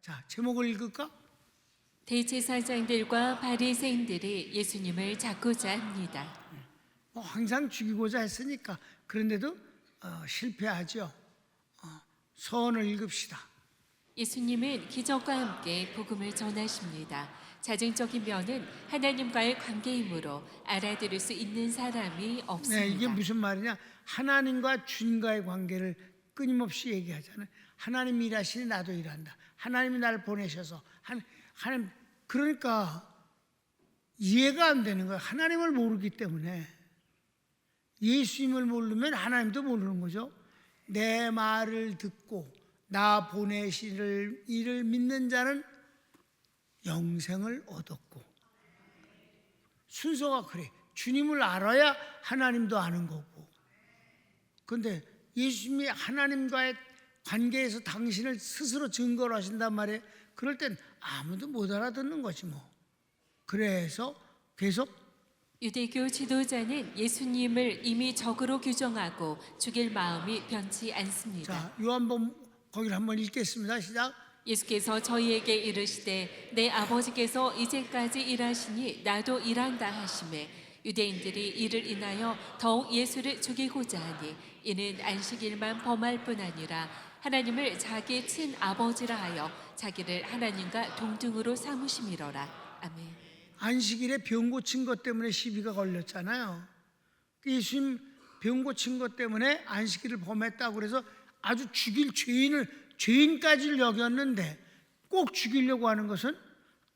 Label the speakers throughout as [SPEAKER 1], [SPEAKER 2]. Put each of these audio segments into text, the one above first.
[SPEAKER 1] 자, 제목을 읽을까?
[SPEAKER 2] 대제사장들과 바리새인들이 예수님을 잡고자 합니다.
[SPEAKER 1] 뭐 항상 죽이고자 했으니까. 그런데도 실패하죠. 서원을 읽읍시다.
[SPEAKER 2] 예수님은 기적과 함께 복음을 전하십니다. 자증적인 면은 하나님과의 관계이므로 알아들을 수 있는 사람이 없습니다.
[SPEAKER 1] 네, 이게 무슨 말이냐? 하나님과 주님과의 관계를 끊임없이 얘기하잖아요. 하나님이 일하시니 나도 일한다. 하나님이 나를 보내셔서 하나님, 그러니까 이해가 안 되는 거예요. 하나님을 모르기 때문에. 예수님을 모르면 하나님도 모르는 거죠. 내 말을 듣고 나 보내실 이를 믿는 자는 영생을 얻었고. 순서가 그래. 주님을 알아야 하나님도 아는 거고. 그런데 예수님이 하나님과의 관계에서 당신을 스스로 증거를 하신단 말이에요. 그럴 땐 아무도 못 알아듣는 거지 뭐. 그래서 계속
[SPEAKER 2] 유대교 지도자는 예수님을 이미 적으로 규정하고 죽일 마음이 변치 않습니다.
[SPEAKER 1] 자, 요한복음 거기를 한번 읽겠습니다. 시작.
[SPEAKER 2] 예수께서 저희에게 이르시되 내 아버지께서 이제까지 일하시니 나도 일한다 하시매 유대인들이 이를 인하여 더욱 예수를 죽이고자 하니 이는 안식일만 범할 뿐 아니라 하나님을 자기 친아버지라 하여 자기를 하나님과 동등으로 삼으심이로라. 아멘.
[SPEAKER 1] 안식일에 병 고친 것 때문에 시비가 걸렸잖아요. 예수님 병 고친 것 때문에 안식일을 범했다고 그래서 아주 죽일 죄인까지를 여겼는데 꼭 죽이려고 하는 것은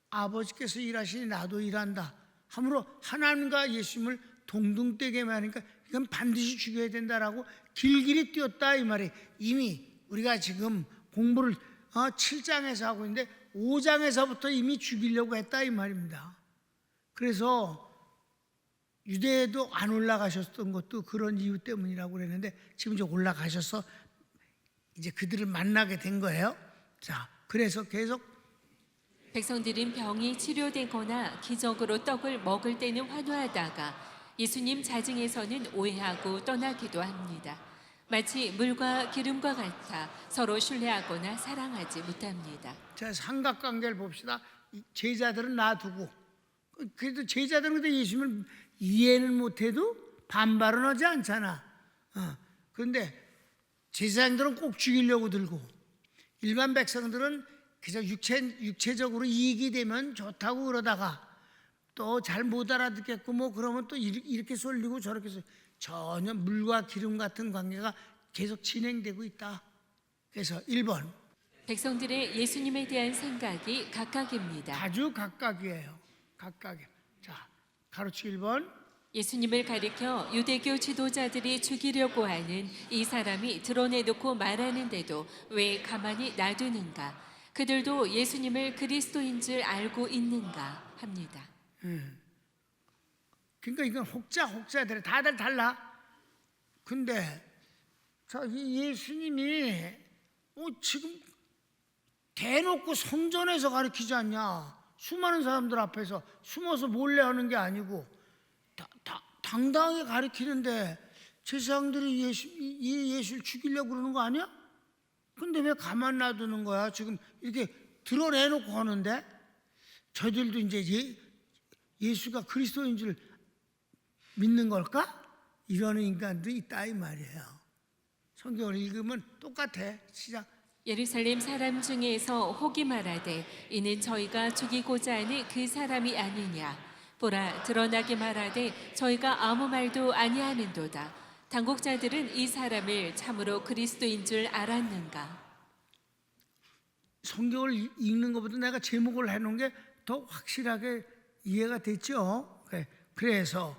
[SPEAKER 1] 아버지께서 일하시니 나도 일한다 함으로 하나님과 예수님을 동등되게만 하니까 이건 반드시 죽여야 된다라고 길길이 뛰었다 이 말이. 이미 우리가 지금 공부를 7장에서 하고 있는데 5장에서부터 이미 죽이려고 했다 이 말입니다. 그래서 유대에도 안 올라가셨던 것도 그런 이유 때문이라고 그랬는데 지금 이제 올라가셔서 이제 그들을 만나게 된 거예요. 자, 그래서 계속
[SPEAKER 2] 백성들은 병이 치료되거나 기적으로 떡을 먹을 때는 환호하다가 예수님 자증에서는 오해하고 떠나기도 합니다. 마치 물과 기름과 같아 서로 신뢰하거나 사랑하지 못합니다.
[SPEAKER 1] 자, 삼각관계를 봅시다. 제자들은 놔두고 그래도 제자들은 근데 예수님을 이해는 못해도 반발은 하지 않잖아. 그런데 제사장들은 꼭 죽이려고 들고 일반 백성들은 그저 육체적으로 이익이 되면 좋다고 그러다가 또 잘 못 알아듣겠고 뭐 그러면 또 이렇게 쏠리고 저렇게 쏠리고 전혀 물과 기름 같은 관계가 계속 진행되고 있다. 그래서 1번
[SPEAKER 2] 백성들의 예수님에 대한 생각이 각각입니다.
[SPEAKER 1] 아주 각각이에요. 각각이에요. 자, 가로치 1번
[SPEAKER 2] 예수님을 가리켜 유대교 지도자들이 죽이려고 하는 이 사람이 드러내놓고 말하는데도 왜 가만히 놔두는가? 그들도 예수님을 그리스도인 줄 알고 있는가 합니다.
[SPEAKER 1] 그러니까 이건 혹자들이 다들 달라. 근데 이 예수님이 지금 대놓고 성전에서 가르치지 않냐? 수많은 사람들 앞에서 숨어서 몰래 하는 게 아니고 당당하게 가르치는데 제사장들이 예수를 죽이려고 그러는 거 아니야? 근데 왜 가만 놔두는 거야? 지금 이렇게 드러내놓고 하는데 저들도 이제 예수가 그리스도인 줄 믿는 걸까? 이러는 인간도 있다 이 말이에요. 성경을 읽으면 똑같아. 시작.
[SPEAKER 2] 예루살렘 사람 중에서 혹이 말하되 이는 저희가 죽이고자 하는 그 사람이 아니냐. 보라 드러나게 말하되 저희가 아무 말도 아니하는도다. 당국자들은 이 사람을 참으로 그리스도인 줄 알았는가.
[SPEAKER 1] 성경을 읽는 것보다 내가 제목을 해놓은 게 더 확실하게 이해가 됐죠. 그래서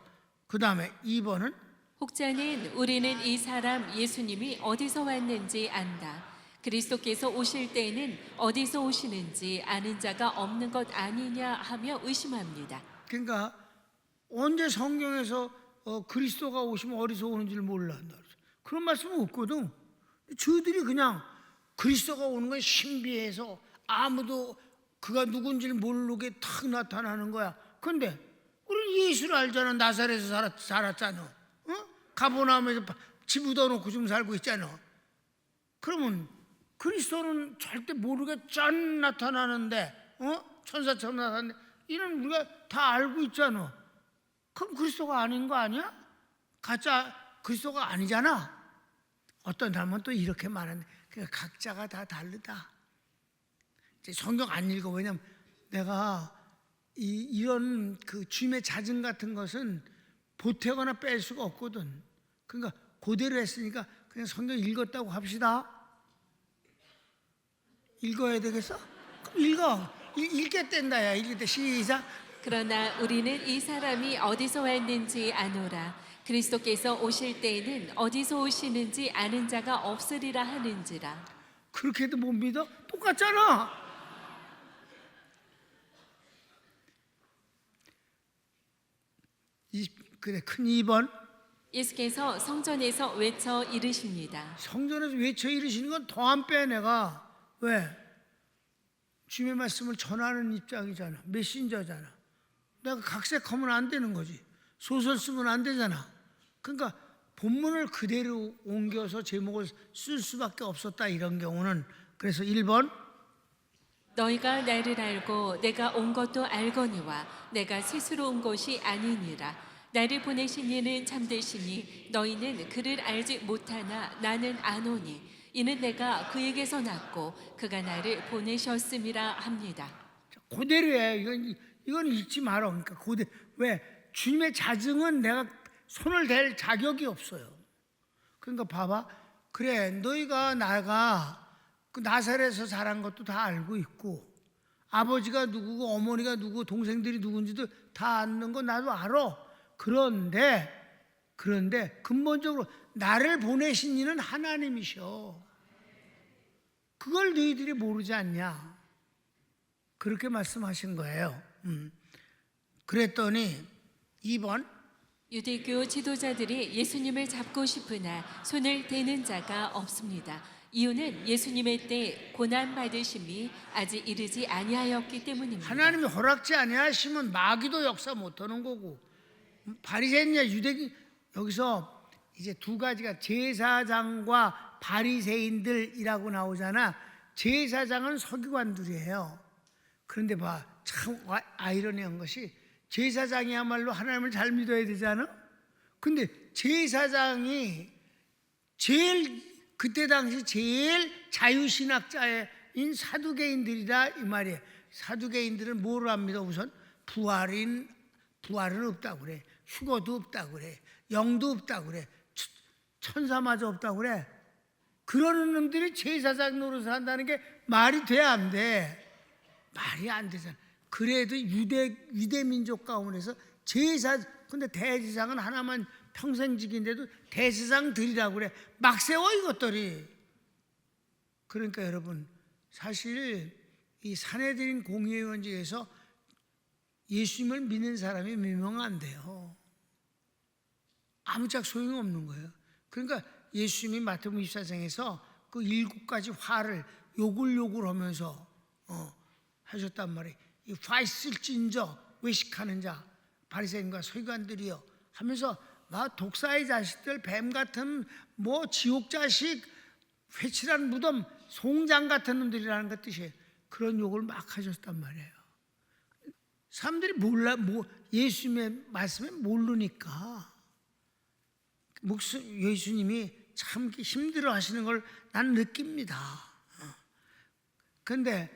[SPEAKER 1] 그 다음에 2번은
[SPEAKER 2] 혹자는 우리는 이 사람 예수님이 어디서 왔는지 안다. 그리스도께서 오실 때에는 어디서 오시는지 아는 자가 없는 것 아니냐 하며 의심합니다.
[SPEAKER 1] 그러니까 언제 성경에서 그리스도가 오시면 어디서 오는지를 몰라. 그런 말씀은 없거든. 저들이 그냥 그리스도가 오는 건 신비해서 아무도 그가 누군지를 모르게 탁 나타나는 거야. 그런데 우리 예수를 알잖아. 나사렛에서 살았잖아. 가버나움에서 집 얻어놓고 좀 살고 있잖아. 그러면 그리스도는 절대 모르게 짠 나타나는데, 천사처럼 나타나는데, 이는 우리가 다 알고 있잖아. 그럼 그리스도가 아닌 거 아니야? 가짜 그리스도가 아니잖아. 어떤 사람은 또 이렇게 말하는데, 그러니까 각자가 다 다르다. 이제 성경 안 읽어. 왜냐면 내가 이런 그 주님의 자증 같은 것은 보태거나 뺄 수가 없거든. 그러니까 그대로 했으니까 그냥 성경 읽었다고 합시다. 읽어야 되겠어? 그럼 읽어. 읽겠댄다. 야, 읽겠다. 시작.
[SPEAKER 2] 그러나 우리는 이 사람이 어디서 왔는지 아노라. 그리스도께서 오실 때에는 어디서 오시는지 아는 자가 없으리라 하는지라.
[SPEAKER 1] 그렇게도 못 믿어? 똑같잖아. 그래, 큰 2번.
[SPEAKER 2] 예수께서 성전에서 외쳐 이르십니다.
[SPEAKER 1] 성전에서 외쳐 이르시는 건 더 안 빼. 내가 왜? 주님의 말씀을 전하는 입장이잖아. 메신저잖아. 내가 각색하면 안 되는 거지. 소설 쓰면 안 되잖아. 그러니까 본문을 그대로 옮겨서 제목을 쓸 수밖에 없었다. 이런 경우는. 그래서 1번.
[SPEAKER 2] 너희가 나를 알고 내가 온 것도 알거니와 내가 스스로 온 것이 아니니라. 나를 보내신 이는 참되시니 너희는 그를 알지 못하나 나는 아노니 이는 내가 그에게서 났고 그가 나를 보내셨음이라 합니다.
[SPEAKER 1] 그대로 해. 이건 잊지 마라. 그러니까 그대로. 왜? 주님의 자증은 내가 손을 댈 자격이 없어요. 그러니까 봐봐. 그래, 너희가 나가 그 나사렛에서 자란 것도 다 알고 있고 아버지가 누구고 어머니가 누구 동생들이 누군지도 다 아는 거 나도 알아. 그런데 근본적으로 나를 보내신 이는 하나님이셔. 그걸 너희들이 모르지 않냐. 그렇게 말씀하신 거예요. 그랬더니 2번.
[SPEAKER 2] 유대교 지도자들이 예수님을 잡고 싶으나 손을 대는 자가 없습니다. 이유는 예수님의 때 고난 받으심이 아직 이르지 아니하였기 때문입니다.
[SPEAKER 1] 하나님이 허락지 아니하시면 마귀도 역사 못하는 거고. 바리새인이냐 유대인, 여기서 이제 두 가지가 제사장과 바리새인들이라고 나오잖아. 제사장은 서기관들이에요. 그런데 봐, 참 아이러니한 것이 제사장이야말로 하나님을 잘 믿어야 되잖아. 근데 제사장이 그때 당시 제일 자유신학자인 사두개인들이다 이 말이에요. 사두개인들은 뭐를 합니다? 우선 부활은 없다고 그래. 휴거도 없다고 그래. 영도 없다고 그래. 천사마저 없다고 그래. 그러는 놈들이 제사장 노릇을 한다는 게 말이 돼 안 돼? 말이 안 되잖아. 그래도 유대 민족 가운데서 근데 대제사장은 하나만 평생직인데도 대제사장 드리라고 그래. 막 세워 이것들이. 그러니까 여러분, 사실 이 사내들인 공의회원직에서 예수님을 믿는 사람이 몇 명 안 돼요. 아무짝 소용이 없는 거예요. 그러니까 예수님이 마태복음 24장에서 그 7가지 화를 욕을 하면서 하셨단 말이에요. 이 화 있을진저 외식하는 자 바리새인과 서기관들이여 하면서 막 독사의 자식들, 뱀 같은 뭐 지옥 자식, 회칠한 무덤, 송장 같은 놈들이라는 것 뜻이에요. 그런 욕을 막 하셨단 말이에요. 사람들이 예수님의 말씀을 모르니까 예수님이 참 힘들어 하시는 걸 난 느낍니다. 그런데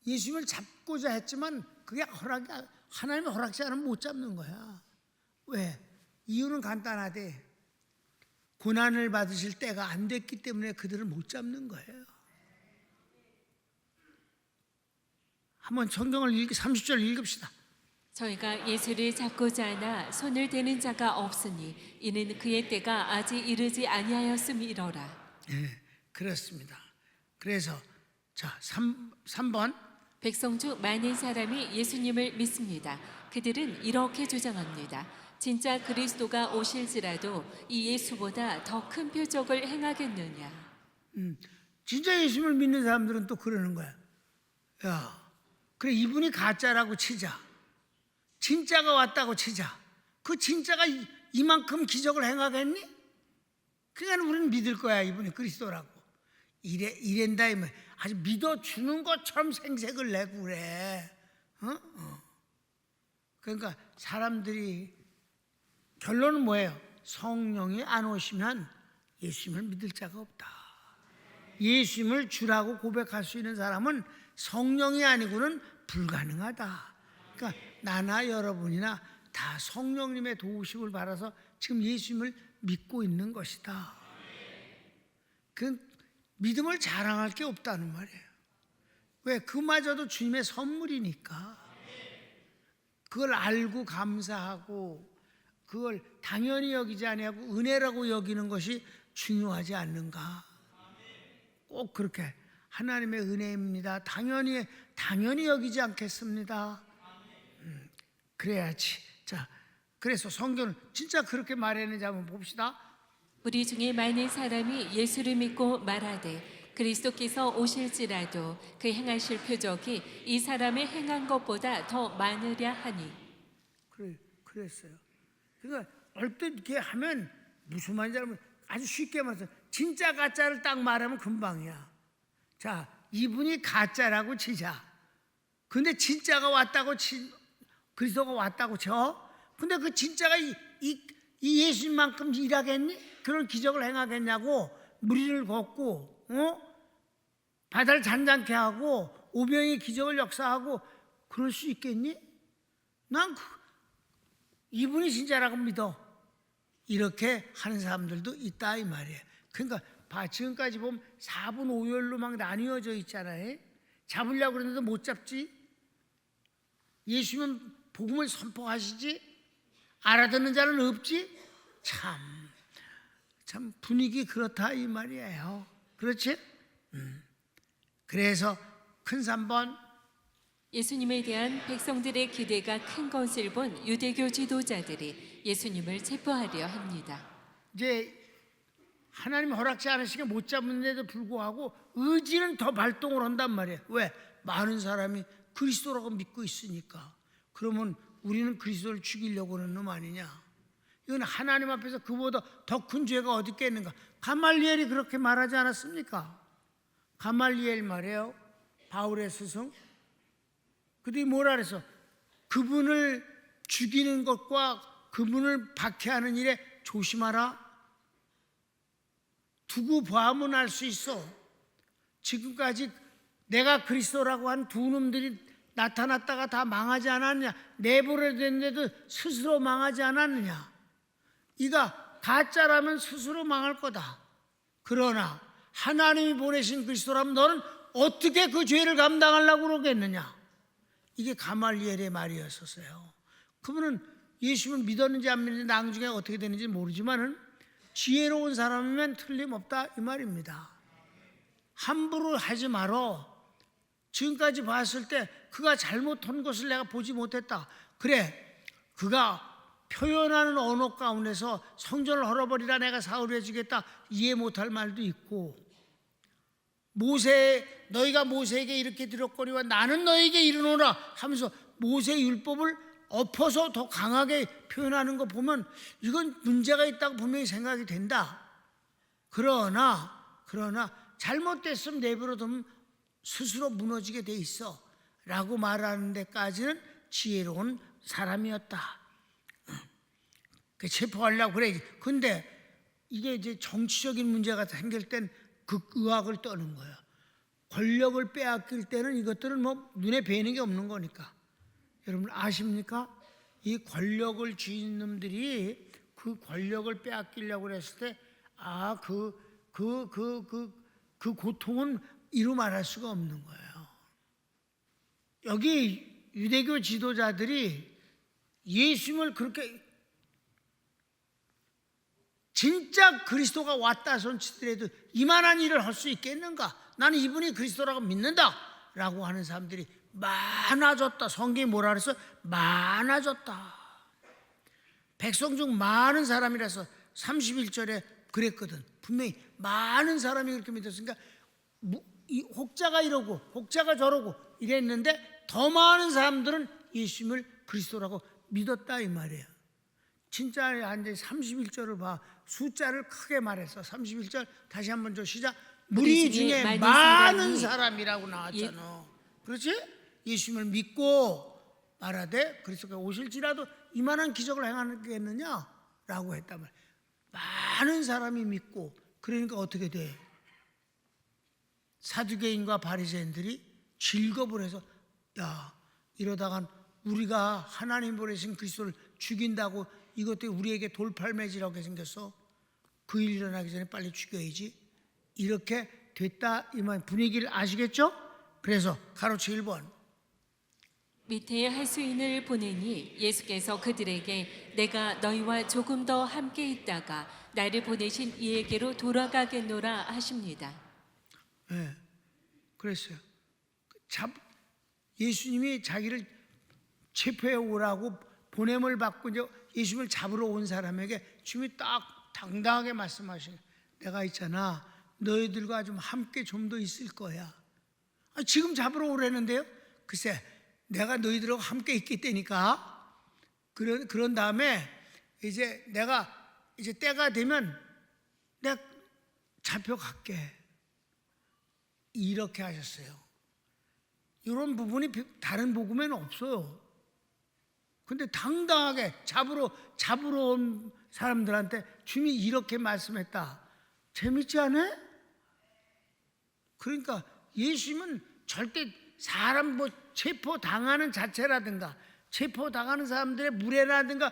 [SPEAKER 1] 예수님을 잡고자 했지만 그게 하나님의 허락지 않으면 못 잡는 거야. 왜? 이유는 간단하대. 고난을 받으실 때가 안 됐기 때문에 그들을 못 잡는 거예요. 한번 성경을 30절 읽읍시다.
[SPEAKER 2] 저희가 예수를 잡고자 하나 손을 대는 자가 없으니 이는 그의 때가 아직 이르지 아니하였음이로라.
[SPEAKER 1] 네, 그렇습니다. 그래서 자 3번.
[SPEAKER 2] 백성 중 많은 사람이 예수님을 믿습니다. 그들은 이렇게 주장합니다. 진짜 그리스도가 오실지라도 이 예수보다 더 큰 표적을 행하겠느냐.
[SPEAKER 1] 진짜 예수님을 믿는 사람들은 또 그러는 거야. 야, 그래 이분이 가짜라고 치자. 진짜가 왔다고 치자. 그 진짜가 이만큼 기적을 행하겠니? 그러니까 우리는 믿을 거야. 이분이 그리스도라고. 이랜다 이말. 아주 믿어주는 것처럼 생색을 내고 그래. 그러니까 사람들이 결론은 뭐예요? 성령이 안 오시면 예수님을 믿을 자가 없다. 예수님을 주라고 고백할 수 있는 사람은 성령이 아니고는 불가능하다. 그러니까 나나 여러분이나 다 성령님의 도우심을 받아서 지금 예수님을 믿고 있는 것이다. 그 믿음을 자랑할 게 없다는 말이에요. 왜? 그마저도 주님의 선물이니까. 그걸 알고 감사하고 그걸 당연히 여기지 아니하고 은혜라고 여기는 것이 중요하지 않는가. 꼭 그렇게 하나님의 은혜입니다. 당연히 여기지 않겠습니다. 그래야지. 자, 그래서 성경은 진짜 그렇게 말했는지 한번 봅시다.
[SPEAKER 2] 우리 중에 많은 사람이 예수를 믿고 말하되 그리스도께서 오실지라도 그 행하실 표적이 이 사람의 행한 것보다 더 많으랴 하니.
[SPEAKER 1] 그랬어요. 그러니까 얼핏 이렇게 하면 무슨 말인지 알면 아주 쉽게 말해서 진짜 가짜를 딱 말하면 금방이야. 자, 이분이 가짜라고 치자. 근데 진짜가 왔다고 그리스도가 왔다고 쳐. 근데 그 진짜가 이 예수님만큼 일하겠니? 그런 기적을 행하겠냐고. 무리를 걷고 바다를 잔잔케 하고 오병이 기적을 역사하고 그럴 수 있겠니? 난 이분이 진짜라고 믿어. 이렇게 하는 사람들도 있다 이 말이에요. 그러니까 지금까지 보면 4분 5열로 막 나뉘어져 있잖아요. 잡으려고 그러는데 못 잡지. 예수님은 복음을 선포하시지 알아듣는 자는 없지. 참 분위기 그렇다 이 말이에요. 그렇지? 그래서 큰 3번
[SPEAKER 2] 예수님에 대한 백성들의 기대가 큰 것을 본 유대교 지도자들이 예수님을 체포하려 합니다.
[SPEAKER 1] 이제 하나님 허락지 않으시게 못 잡는데도 불구하고 의지는 더 발동을 한단 말이에요. 왜? 많은 사람이 그리스도라고 믿고 있으니까. 그러면 우리는 그리스도를 죽이려고 하는 놈 아니냐. 이건 하나님 앞에서 그보다 더 큰 죄가 어디 있겠는가. 가말리엘이 그렇게 말하지 않았습니까? 가말리엘 말이에요. 바울의 스승. 그들이 뭐라 그래서 그분을 죽이는 것과 그분을 박해하는 일에 조심하라. 두고 보면 알 수 있어. 지금까지 내가 그리스도라고 한 두 놈들이 나타났다가 다 망하지 않았느냐. 내버려 뒀는데도 스스로 망하지 않았느냐. 이가 가짜라면 스스로 망할 거다. 그러나 하나님이 보내신 그리스도라면 너는 어떻게 그 죄를 감당하려고 그러겠느냐. 이게 가말리엘의 말이었었어요. 그분은 예수님을 믿었는지 안 믿는지 나중에 어떻게 되는지 모르지만은 지혜로운 사람이면 틀림없다 이 말입니다. 함부로 하지 말어. 지금까지 봤을 때 그가 잘못한 것을 내가 보지 못했다. 그래, 그가 표현하는 언어 가운데서 성전을 헐어버리라 내가 사흘 해주겠다 이해 못할 말도 있고, 너희가 모세에게 이렇게 들었거니와 나는 너희에게 이르노라 하면서 모세 율법을 엎어서 더 강하게 표현하는 거 보면 이건 문제가 있다고 분명히 생각이 된다. 그러나 잘못됐으면 내버려두면 스스로 무너지게 돼 있어 라고 말하는 데까지는 지혜로운 사람이었다. 체포하려고 그래. 근데 이게 이제 정치적인 문제가 생길 땐 그 의학을 떠는 거야. 권력을 빼앗길 때는 이것들은 뭐 눈에 뵈는 게 없는 거니까. 여러분 아십니까? 이 권력을 쥐는 놈들이 그 권력을 빼앗기려고 했을 때 그 고통은 이루 말할 수가 없는 거예요. 여기 유대교 지도자들이 예수님을 그렇게 진짜 그리스도가 왔다 손치더라도 이만한 일을 할 수 있겠는가? 나는 이분이 그리스도라고 믿는다 라고 하는 사람들이 많아졌다. 성경이 뭐라 그래서 많아졌다. 백성 중 많은 사람이라서 31절에 그랬거든. 분명히 많은 사람이 그렇게 믿었으니까 혹자가 이러고 혹자가 저러고 이랬는데 더 많은 사람들은 예수님을 그리스도라고 믿었다 이 말이에요. 진짜 이제 31절을 봐. 숫자를 크게 말해서 31절 다시 한번 좀 시작. 무리 중에 많은
[SPEAKER 2] 사람이
[SPEAKER 1] 사람이라고 나왔잖아. 그렇지? 예수님을 믿고 말하되 그리스도가 오실지라도 이만한 기적을 행하겠느냐라고 했단 말이야. 많은 사람이 믿고 그러니까 어떻게 돼? 사두개인과 바리새인들이 질겁을 해서 야 이러다간 우리가 하나님 보내신 그리스도를 죽인다고 이것도 우리에게 돌팔매질하게 생겼어. 그 일 일어나기 전에 빨리 죽여야지. 이렇게 됐다 이만 분위기를 아시겠죠? 그래서 가로치 1번
[SPEAKER 2] 밑에 하수인을 보내니 예수께서 그들에게 내가 너희와 조금 더 함께 있다가 나를 보내신 이에게로 돌아가겠노라 하십니다.
[SPEAKER 1] 네, 그랬어요. 예수님이 자기를 체포해 오라고 보냄을 받고 이제 예수님을 잡으러 온 사람에게 주님이 딱 당당하게 말씀하시는 내가 있잖아 너희들과 좀 함께 좀 더 있을 거야. 지금 잡으러 오라는데요. 글쎄 내가 너희들하고 함께 있겠다니까. 그런 다음에 이제 내가 이제 때가 되면 내가 잡혀갈게. 이렇게 하셨어요. 이런 부분이 다른 복음에는 없어요. 근데 당당하게 잡으러 온 사람들한테 주님이 이렇게 말씀했다. 재밌지 않아요? 그러니까 예수님은 절대 사람 뭐 체포당하는 자체라든가 체포당하는 사람들의 무례라든가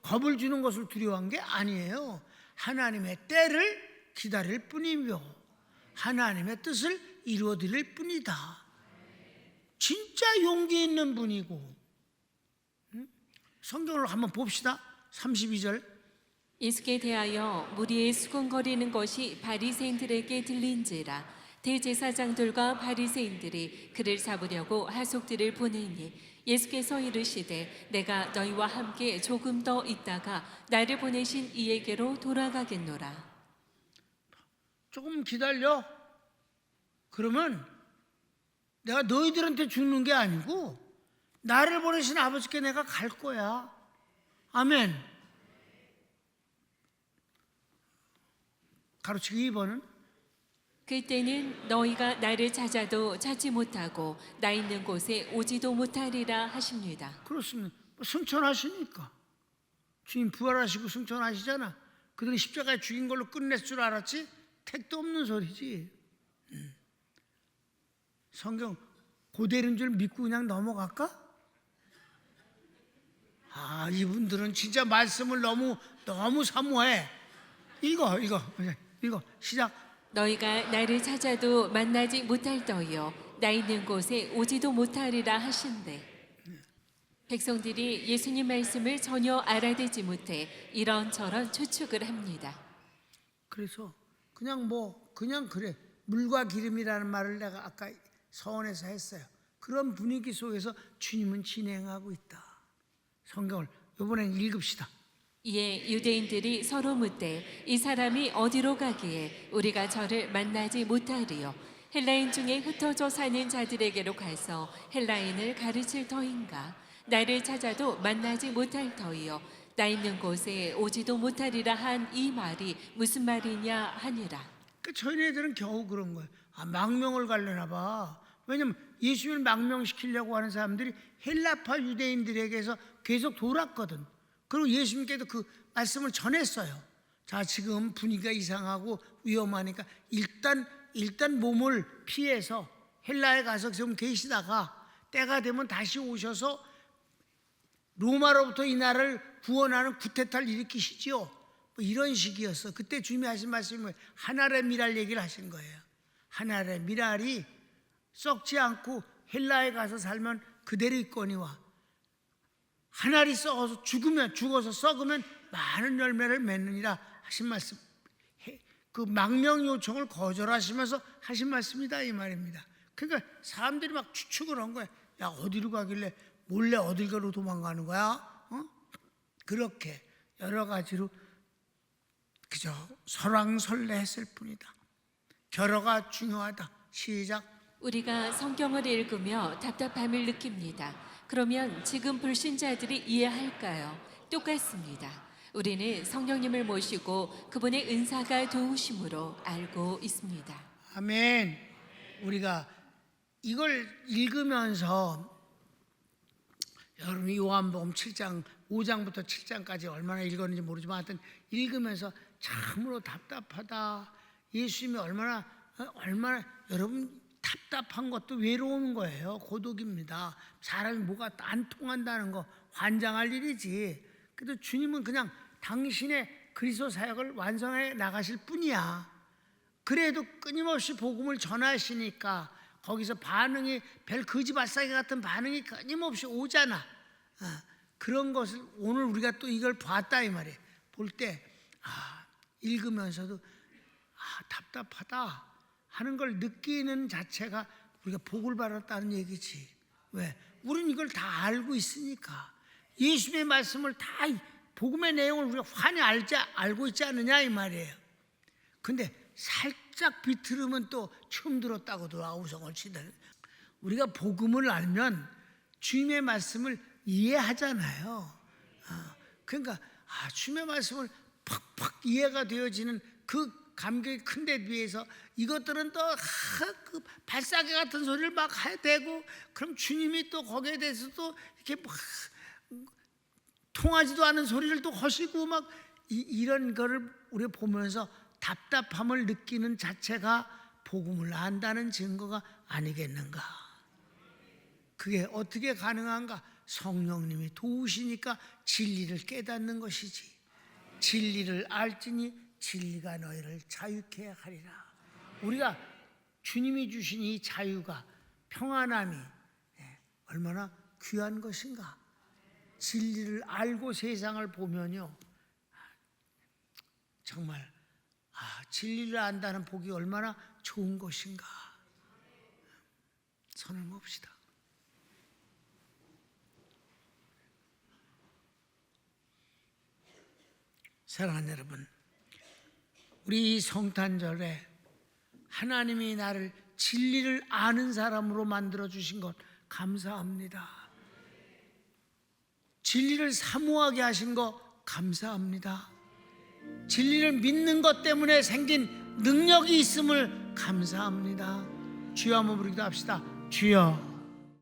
[SPEAKER 1] 겁을 주는 것을 두려워한 게 아니에요. 하나님의 때를 기다릴 뿐이며 하나님의 뜻을 이루어드릴 뿐이다. 진짜 용기 있는 분이고. 성경을 한번 봅시다. 32절
[SPEAKER 2] 예수께 대하여 무리의 수군거리는 것이 바리새인들에게 들린지라 대제사장들과 바리새인들이 그를 잡으려고 하속들을 보내니 예수께서 이르시되 내가 너희와 함께 조금 더 있다가 나를 보내신 이에게로 돌아가겠노라.
[SPEAKER 1] 조금 기다려. 그러면 내가 너희들한테 죽는 게 아니고 나를 보내신 아버지께 내가 갈 거야. 아멘. 가로치기 2번은
[SPEAKER 2] 그때는 너희가 나를 찾아도 찾지 못하고 나 있는 곳에 오지도 못하리라 하십니다.
[SPEAKER 1] 그렇습니다. 승천하시니까 주님 부활하시고 승천하시잖아. 그들이 십자가에 죽인 걸로 끝낼 줄 알았지? 택도 없는 소리지. 성경 고대인 줄 믿고 그냥 넘어갈까? 이분들은 진짜 말씀을 너무 사모해. 읽어 시작.
[SPEAKER 2] 너희가 나를 찾아도 만나지 못할 터이요 나 있는 곳에 오지도 못하리라 하신대. 백성들이 예수님 말씀을 전혀 알아듣지 못해 이런저런 추측을 합니다.
[SPEAKER 1] 그래서 그냥 그래. 물과 기름이라는 말을 내가 아까 서원에서 했어요. 그런 분위기 속에서 주님은 진행하고 있다. 성경을 이번엔 읽읍시다.
[SPEAKER 2] 이에 유대인들이 서로 묻되 이 사람이 어디로 가기에 우리가 저를 만나지 못하리요 헬라인 중에 흩어져 사는 자들에게로 가서 헬라인을 가르칠 터인가 나를 찾아도 만나지 못할 터이요 나 있는 곳에 오지도 못하리라 한 이 말이 무슨 말이냐 하니라.
[SPEAKER 1] 저희네들은 겨우 그런 거예요. 망명을 가려나 봐. 왜냐면 예수님을 망명시키려고 하는 사람들이 헬라파 유대인들에게서 계속 돌았거든. 그리고 예수님께도 그 말씀을 전했어요. 자, 지금 분위기가 이상하고 위험하니까 일단 몸을 피해서 헬라에 가서 좀 계시다가 때가 되면 다시 오셔서 로마로부터 이 나라를 구원하는 구테타를 일으키시지요. 뭐 이런 식이었어. 그때 주님이 하신 말씀이 뭐예요? 하나의 미랄 얘기를 하신 거예요. 하나의 미랄이 썩지 않고 헬라에 가서 살면 그대로 있거니와 하나리 썩어서 죽어서 썩으면 많은 열매를 맺느니라 하신 말씀. 그 망명 요청을 거절하시면서 하신 말씀이다 이 말입니다. 그러니까 사람들이 막 추측을 한 거야. 야, 어디로 가길래 몰래 어딜 가로 도망가는 거야? 그렇게 여러 가지로 그저 설왕설래했을 뿐이다. 결어가 중요하다. 시작.
[SPEAKER 2] 우리가 성경을 읽으며 답답함을 느낍니다. 그러면 지금 불신자들이 이해할까요? 똑같습니다. 우리는 성령님을 모시고 그분의 은사가 도우심으로 알고 있습니다.
[SPEAKER 1] 아멘. 우리가 이걸 읽으면서 여러분 요한복음 7장 5장부터 7장까지 얼마나 읽었는지 모르지만 하여튼 읽으면서 참으로 답답하다. 예수님이 얼마나 여러분 답답한 것도 외로운 거예요. 고독입니다. 사람이 뭐가 안 통한다는 거 환장할 일이지. 그래도 주님은 그냥 당신의 그리스도 사역을 완성해 나가실 뿐이야. 그래도 끊임없이 복음을 전하시니까 거기서 반응이 별 거지발사기 같은 반응이 끊임없이 오잖아. 그런 것을 오늘 우리가 또 이걸 봤다 이 말이에요. 볼 때 읽으면서도 답답하다 하는 걸 느끼는 자체가 우리가 복을 받았다는 얘기지. 왜? 우리는 이걸 다 알고 있으니까. 예수님의 말씀을 다 복음의 내용을 우리가 환히 알고 있지 않느냐 이 말이에요. 근데 살짝 비틀으면 또 처음 들었다고도 아우성을 치더라고요. 우리가 복음을 알면 주님의 말씀을 이해하잖아요. 그러니까 주님의 말씀을 팍팍 이해가 되어지는 그 감격이 큰데 비해서 이것들은 또 그 발사계 같은 소리를 막 대고 그럼 주님이 또 거기에 대해서 또 이렇게 막 통하지도 않은 소리를 또 하시고 막 이런 거를 우리가 보면서 답답함을 느끼는 자체가 복음을 안다는 증거가 아니겠는가. 그게 어떻게 가능한가? 성령님이 도우시니까 진리를 깨닫는 것이지. 진리를 알지니 진리가 너희를 자유케 하리라. 우리가 주님이 주신 이 자유가 평안함이 얼마나 귀한 것인가. 진리를 알고 세상을 보면요 정말 진리를 안다는 복이 얼마나 좋은 것인가. 손을 봅시다. 사랑하는 여러분, 우리 이 성탄절에 하나님이 나를 진리를 아는 사람으로 만들어 주신 것 감사합니다. 진리를 사모하게 하신 것 감사합니다. 진리를 믿는 것 때문에 생긴 능력이 있음을 감사합니다. 주여 한번 부르기도 합시다. 주여.